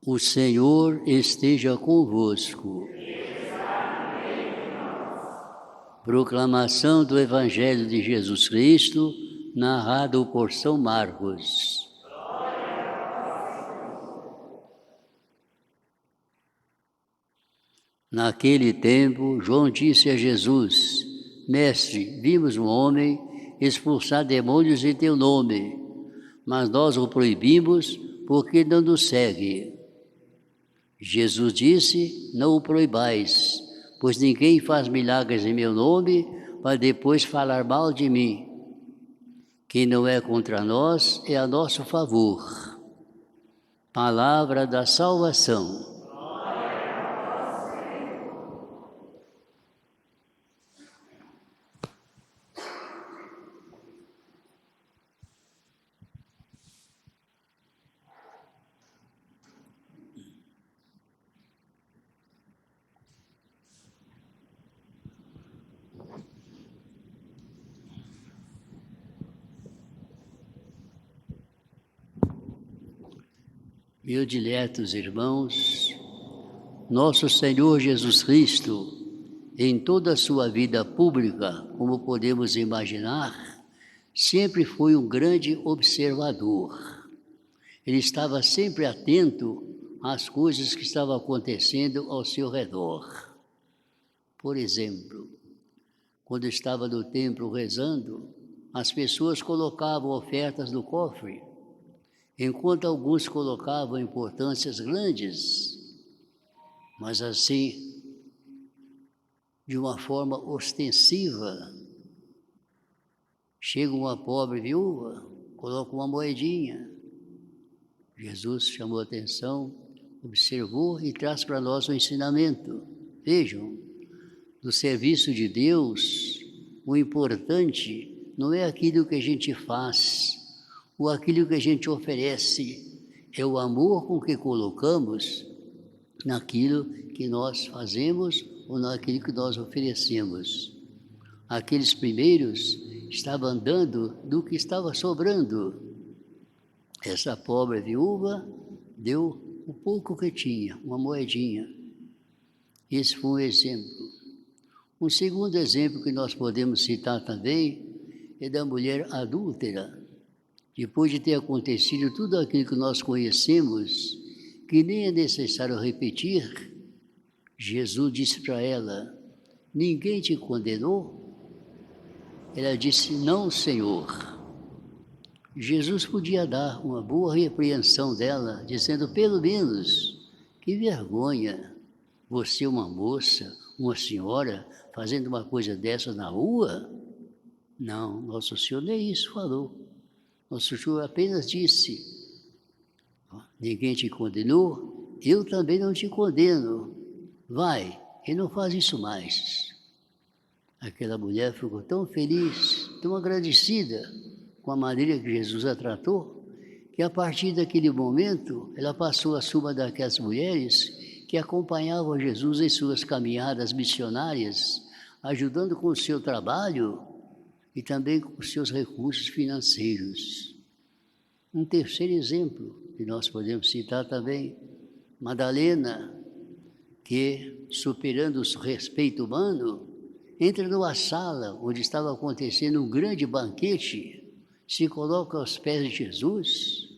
O Senhor esteja convosco. Proclamação do Evangelho de Jesus Cristo, narrado por São Marcos. Naquele tempo, João disse a Jesus: Mestre, vimos um homem expulsar demônios em teu nome, mas nós o proibimos porque não nos segue. Jesus disse: Não o proibais, pois ninguém faz milagres em meu nome para depois falar mal de mim. Quem não é contra nós é a nosso favor. Palavra da salvação. Meus diletos irmãos, nosso Senhor Jesus Cristo, em toda a sua vida pública, como podemos imaginar, sempre foi um grande observador. Ele estava sempre atento às coisas que estavam acontecendo ao seu redor. Por exemplo, quando estava no templo rezando, as pessoas colocavam ofertas no cofre, enquanto alguns colocavam importâncias grandes, mas assim, de uma forma ostensiva. Chega uma pobre viúva, coloca uma moedinha. Jesus chamou a atenção, observou e traz para nós um ensinamento. Vejam, no serviço de Deus, o importante não é aquilo que a gente faz, ou aquilo que a gente oferece, é o amor com que colocamos naquilo que nós fazemos ou naquilo que nós oferecemos. Aqueles primeiros estavam dando do que estava sobrando. Essa pobre viúva deu o pouco que tinha, uma moedinha. Esse foi um exemplo. Um segundo exemplo que nós podemos citar também é da mulher adúltera. Depois de ter acontecido tudo aquilo que nós conhecemos, que nem é necessário repetir, Jesus disse para ela: Ninguém te condenou? Ela disse: Não, Senhor. Jesus podia dar uma boa repreensão dela, dizendo pelo menos: Que vergonha, você uma moça, uma senhora, fazendo uma coisa dessa na rua? Não, Nosso Senhor nem isso falou. Nosso Senhor apenas disse: Ninguém te condenou, eu também não te condeno. Vai, e não faz isso mais. Aquela mulher ficou tão feliz, tão agradecida com a maneira que Jesus a tratou, que a partir daquele momento ela passou a ser uma daquelas mulheres que acompanhavam Jesus em suas caminhadas missionárias, ajudando com o seu trabalho e também com os seus recursos financeiros. Um terceiro exemplo que nós podemos citar também, Madalena, que, superando o respeito humano, entra numa sala onde estava acontecendo um grande banquete, se coloca aos pés de Jesus,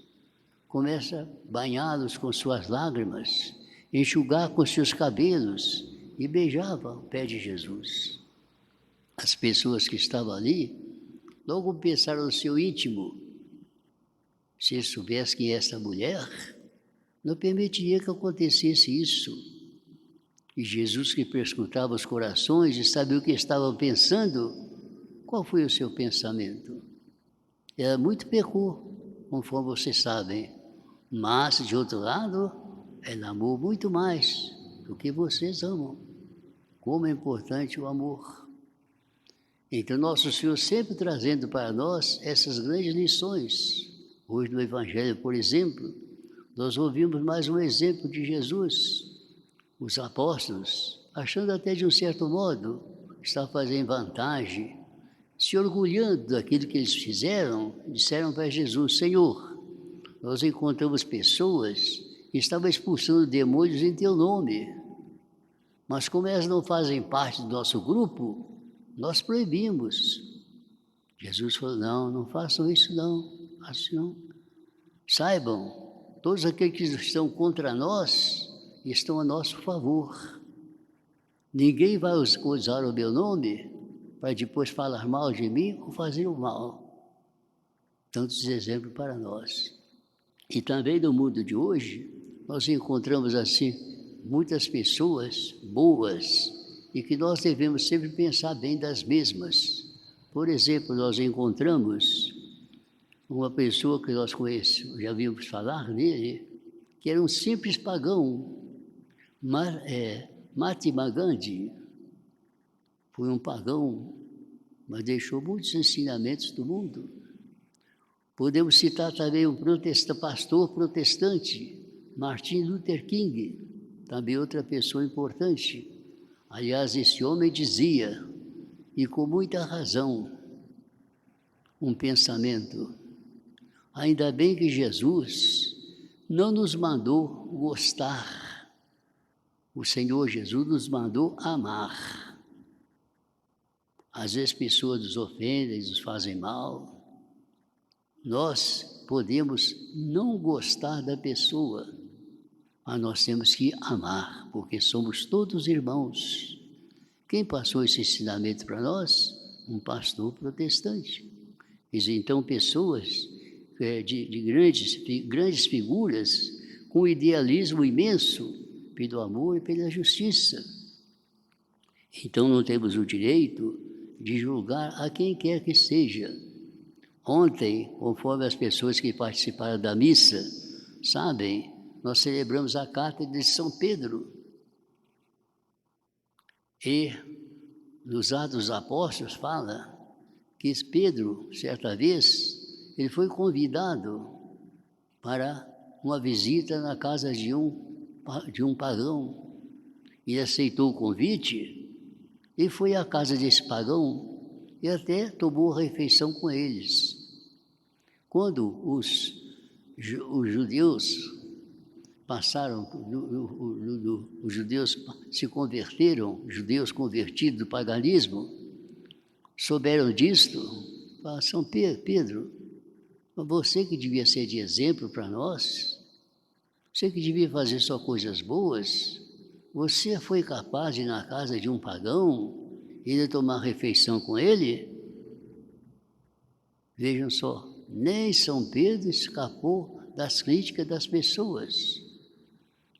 começa a banhá-los com suas lágrimas, enxugar com seus cabelos e beijava o pé de Jesus. As pessoas que estavam ali logo pensaram no seu íntimo: se ele soubesse quem é essa mulher, não permitiria que acontecesse isso. E Jesus, que perscrutava os corações e sabia o que estavam pensando, qual foi o seu pensamento? Ela muito pecou, conforme vocês sabem, mas, de outro lado, ela amou muito mais do que vocês amam. Como é importante o amor. Então, Nosso Senhor sempre trazendo para nós essas grandes lições. Hoje no Evangelho, por exemplo, nós ouvimos mais um exemplo de Jesus. Os apóstolos, achando até de um certo modo, está fazendo vantagem, se orgulhando daquilo que eles fizeram, disseram para Jesus: Senhor, nós encontramos pessoas estava expulsando demônios em teu nome. Mas como elas não fazem parte do nosso grupo, nós proibimos. Jesus falou, não façam isso não, façam não. Saibam, todos aqueles que estão contra nós, estão a nosso favor. Ninguém vai usar o meu nome para depois falar mal de mim ou fazer o mal. Tantos exemplos para nós. E também no mundo de hoje, nós encontramos assim muitas pessoas boas e que nós devemos sempre pensar bem das mesmas. Por exemplo, nós encontramos uma pessoa que nós conhecemos, já vimos falar nele, que era um simples pagão, Mahatma Gandhi. Foi um pagão, mas deixou muitos ensinamentos do mundo. Podemos citar também um pastor protestante, Martin Luther King, também outra pessoa importante. Aliás, esse homem dizia, e com muita razão, um pensamento: ainda bem que Jesus não nos mandou gostar, o Senhor Jesus nos mandou amar. Às vezes pessoas nos ofendem, nos fazem mal. Nós podemos não gostar da pessoa, mas nós temos que amar, porque somos todos irmãos. Quem passou esse ensinamento para nós? Um pastor protestante. Então, pessoas de grandes figuras, com idealismo imenso, pelo amor e pela justiça. Então, não temos o direito de julgar a quem quer que seja. Ontem, conforme as pessoas que participaram da missa sabem, nós celebramos a cátedra de São Pedro. E nos Atos dos Apóstolos fala que Pedro, certa vez, ele foi convidado para uma visita na casa de um pagão. Ele aceitou o convite e foi à casa desse pagão e até tomou refeição com eles. Quando os judeus passaram, os judeus se converteram, judeus convertidos do paganismo, souberam disto, falaram: São Pedro, você que devia ser de exemplo para nós, você que devia fazer só coisas boas, você foi capaz de ir na casa de um pagão e de tomar refeição com ele? Vejam só, nem São Pedro escapou das críticas das pessoas.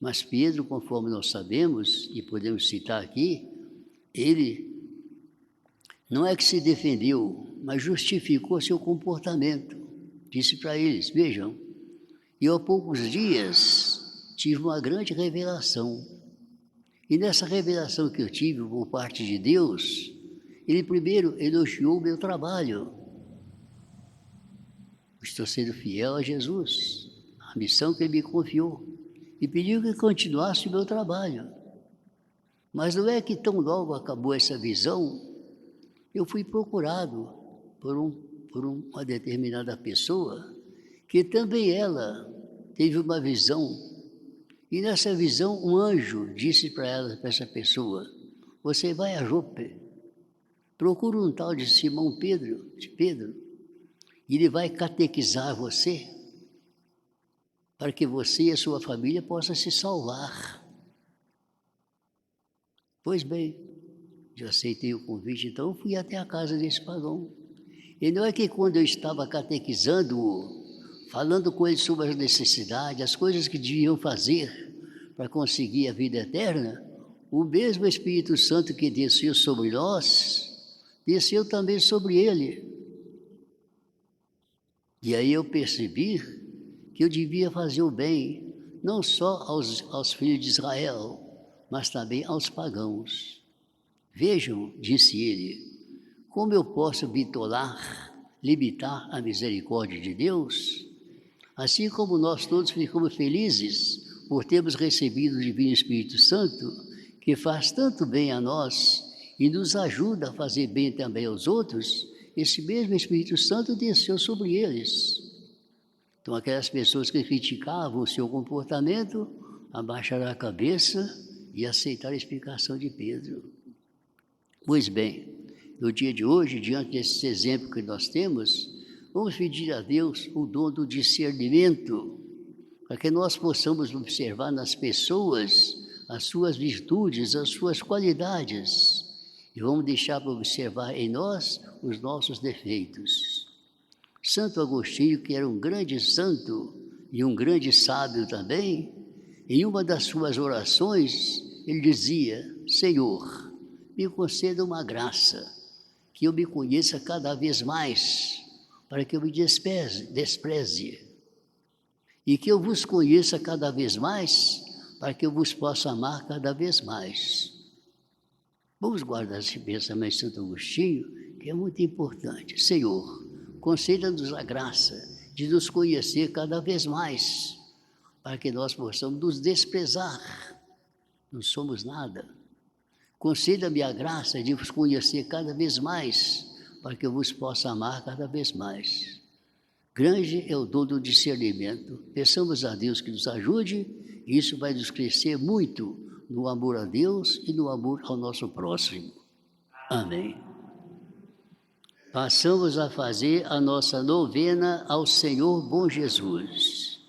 Mas Pedro, conforme nós sabemos, e podemos citar aqui, ele não é que se defendeu, mas justificou seu comportamento. Disse para eles: vejam, eu há poucos dias tive uma grande revelação. E nessa revelação que eu tive por parte de Deus, ele primeiro elogiou o meu trabalho. Estou sendo fiel a Jesus, a missão que ele me confiou, e pediu que continuasse o meu trabalho. Mas não é que tão logo acabou essa visão, eu fui procurado por uma determinada pessoa, que também ela teve uma visão. E nessa visão, um anjo disse para essa pessoa: você vai a Jope, procura um tal de Simão Pedro, e ele vai catequizar você, para que você e a sua família possam se salvar. Pois bem, eu aceitei o convite, então fui até a casa desse pagão. E não é que quando eu estava catequizando-o, falando com ele sobre as necessidades, as coisas que deviam fazer para conseguir a vida eterna, o mesmo Espírito Santo que desceu sobre nós, desceu também sobre ele. E aí eu percebi que eu devia fazer o bem, não só aos filhos de Israel, mas também aos pagãos. Vejam, disse ele, como eu posso limitar a misericórdia de Deus? Assim como nós todos ficamos felizes por termos recebido o Divino Espírito Santo, que faz tanto bem a nós e nos ajuda a fazer bem também aos outros, esse mesmo Espírito Santo desceu sobre eles. Então, aquelas pessoas que criticavam o seu comportamento, abaixaram a cabeça e aceitaram a explicação de Pedro. Pois bem, no dia de hoje, diante desse exemplo que nós temos, vamos pedir a Deus o dom do discernimento, para que nós possamos observar nas pessoas as suas virtudes, as suas qualidades, e vamos deixar para observar em nós os nossos defeitos. Santo Agostinho, que era um grande santo e um grande sábio também, em uma das suas orações, ele dizia: Senhor, me conceda uma graça, que eu me conheça cada vez mais, para que eu me despreze, e que eu vos conheça cada vez mais, para que eu vos possa amar cada vez mais. Vamos guardar esse pensamento de Santo Agostinho, que é muito importante. Senhor, conceda-nos a graça de nos conhecer cada vez mais, para que nós possamos nos desprezar. Não somos nada. Conceda-me a graça de vos conhecer cada vez mais, para que eu vos possa amar cada vez mais. Grande é o dom do discernimento. Peçamos a Deus que nos ajude, e isso vai nos crescer muito no amor a Deus e no amor ao nosso próximo. Amém. Passamos a fazer a nossa novena ao Senhor Bom Jesus.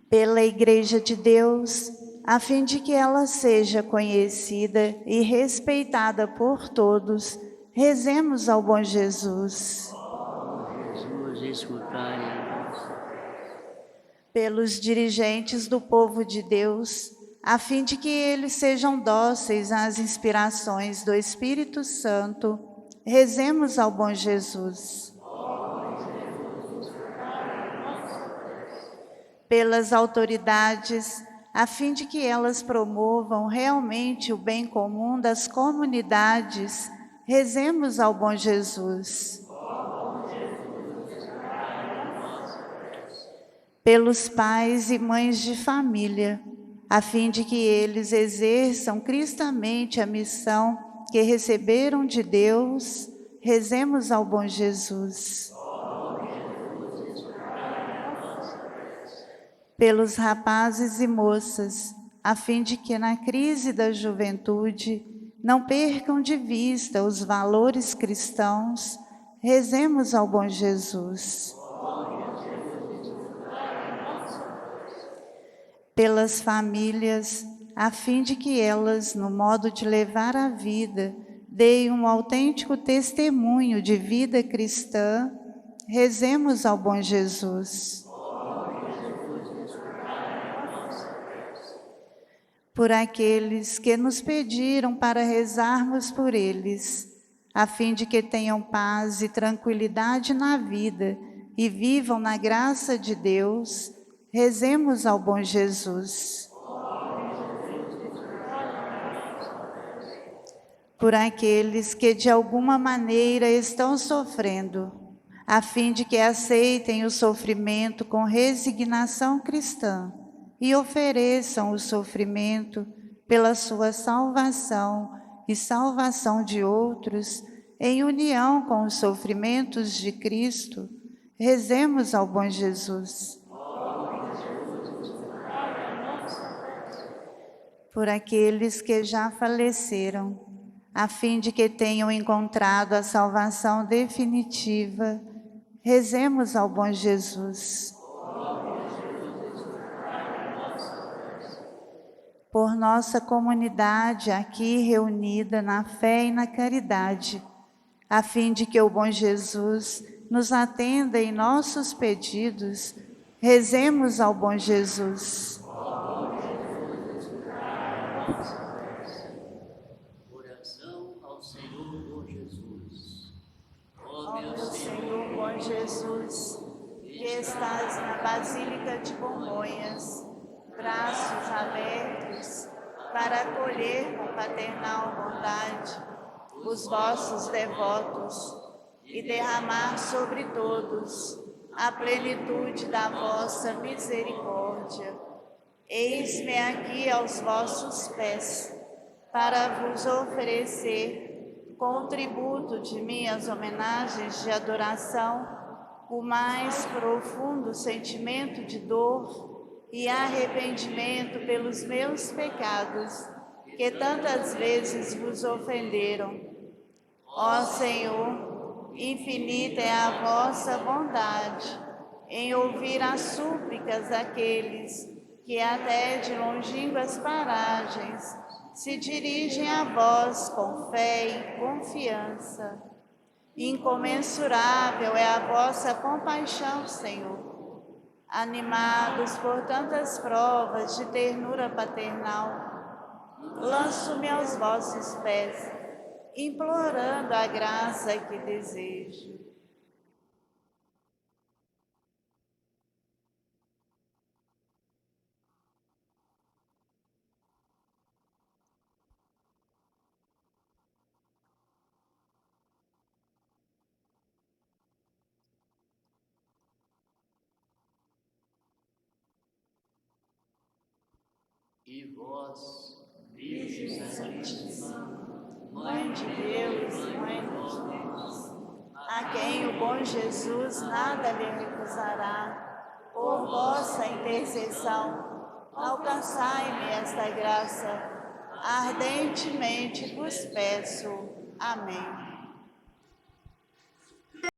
Pela Igreja de Deus, a fim de que ela seja conhecida e respeitada por todos, rezemos ao Bom Jesus. Jesus, escutai-nos. Pelos dirigentes do povo de Deus, a fim de que eles sejam dóceis às inspirações do Espírito Santo, rezemos ao Bom Jesus. Pelas autoridades, a fim de que elas promovam realmente o bem comum das comunidades, rezemos ao Bom Jesus. Pelos pais e mães de família, a fim de que eles exerçam cristamente a missão que receberam de Deus, rezemos ao Bom Jesus. Pelos rapazes e moças, a fim de que na crise da juventude não percam de vista os valores cristãos, rezemos ao Bom Jesus. Pelas famílias, a fim de que elas, no modo de levar a vida, deem um autêntico testemunho de vida cristã, rezemos ao Bom Jesus. Por aqueles que nos pediram para rezarmos por eles, a fim de que tenham paz e tranquilidade na vida e vivam na graça de Deus, rezemos ao Bom Jesus. Por aqueles que de alguma maneira estão sofrendo, a fim de que aceitem o sofrimento com resignação cristã e ofereçam o sofrimento pela sua salvação e salvação de outros, em união com os sofrimentos de Cristo, rezemos ao Bom Jesus. Por aqueles que já faleceram, a fim de que tenham encontrado a salvação definitiva, rezemos ao Bom Jesus. Por nossa comunidade aqui reunida na fé e na caridade, a fim de que o Bom Jesus nos atenda em nossos pedidos, rezemos ao Bom Jesus. Oração ao Senhor Bom Jesus. Ó meu Senhor Bom Jesus, que estás na Basílica de Congonhas, braços abertos para acolher com paternal bondade os vossos devotos e derramar sobre todos a plenitude da vossa misericórdia. Eis-me aqui aos vossos pés, para vos oferecer com o tributo de minhas homenagens de adoração, o mais profundo sentimento de dor e arrependimento pelos meus pecados, que tantas vezes vos ofenderam. Ó Senhor, infinita é a vossa bondade em ouvir as súplicas daqueles que até de longínquas paragens se dirigem a vós com fé e confiança. Incomensurável é a vossa compaixão, Senhor. Animados por tantas provas de ternura paternal, lanço-me aos vossos pés, implorando a graça que desejo. E vós, Virgem Santíssima, Mãe de Deus, Mãe dos Deus, a quem o bom Jesus nada lhe recusará, por vossa intercessão, alcançai-me esta graça, ardentemente vos peço. Amém.